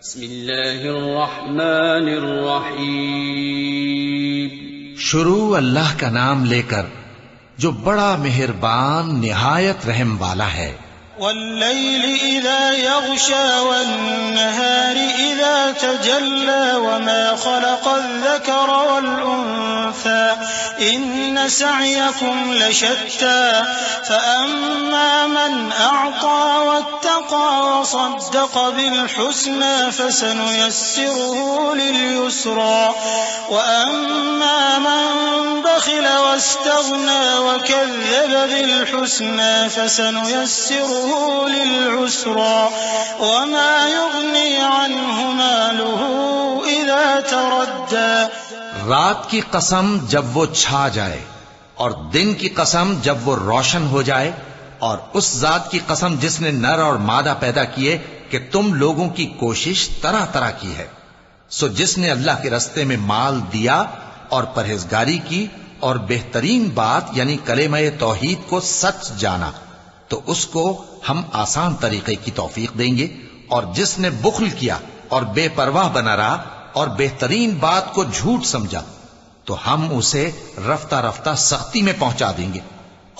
بسم اللہ الرحمن الرحیم شروع اللہ کا نام لے کر جو بڑا مہربان نہایت رحم والا ہے۔ والليل إذا يغشى والنهار إذا تجلى وما خلق الذكر والأنثى إن سعيكم لشتى فأما من أعطى واتقى وصدق بالحسنى فسنيسره لليسرى وأما من بخل واستغنى وكذب بالحسنى فسنيسره للعسرى وما يغني عنه ماله إذا تردى۔ رات کی قسم جب وہ چھا جائے اور دن کی قسم جب وہ روشن ہو جائے، اور اس ذات کی قسم جس نے نر اور مادہ پیدا کیے کہ تم لوگوں کی کوشش طرح طرح کی ہے، سو جس نے اللہ کے رستے میں مال دیا اور پرہیزگاری کی اور بہترین بات یعنی کلمہ توحید کو سچ جانا، تو اس کو ہم آسان طریقے کی توفیق دیں گے، اور جس نے بخل کیا اور بے پرواہ بنا رہا اور بہترین بات کو جھوٹ سمجھا تو ہم اسے رفتہ رفتہ سختی میں پہنچا دیں گے،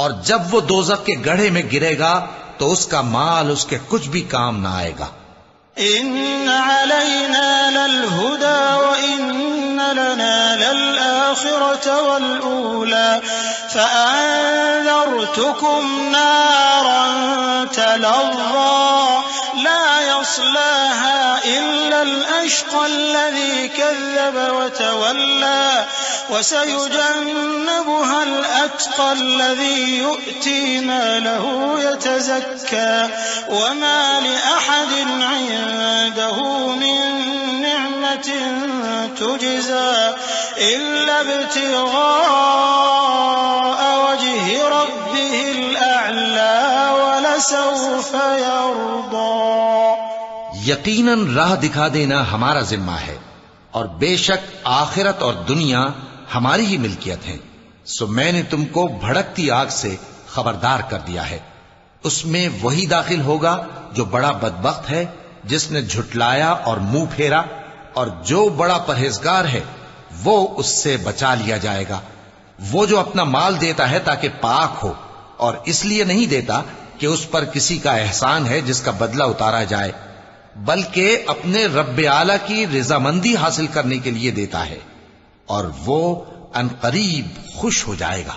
اور جب وہ دوزخ کے گڑھے میں گرے گا تو اس کا مال اس کے کچھ بھی کام نہ آئے گا۔ إن علينا للهدى وإن لنا للآخرة والأولى فأنذرتكم نارا تلظى لا يصلاها إلا الأشقى الذي كذب وتولى وسيجنبها الأتقى الذي يؤتي ماله يتزكى وما لأحد عنده من نعمة تجزى إلا ابتغاء وجه ربه الأعلى ولسوف يرضى۔ یقیناً راہ دکھا دینا ہمارا ذمہ ہے، اور بے شک آخرت اور دنیا ہماری ہی ملکیت ہیں، سو میں نے تم کو بھڑکتی آگ سے خبردار کر دیا ہے۔ اس میں وہی داخل ہوگا جو بڑا بدبخت ہے، جس نے جھٹلایا اور منہ پھیرا، اور جو بڑا پرہیزگار ہے وہ اس سے بچا لیا جائے گا۔ وہ جو اپنا مال دیتا ہے تاکہ پاک ہو، اور اس لیے نہیں دیتا کہ اس پر کسی کا احسان ہے جس کا بدلہ اتارا جائے، بلکہ اپنے رب اعلی کی رضامندی حاصل کرنے کے لیے دیتا ہے، اور وہ عنقریب خوش ہو جائے گا۔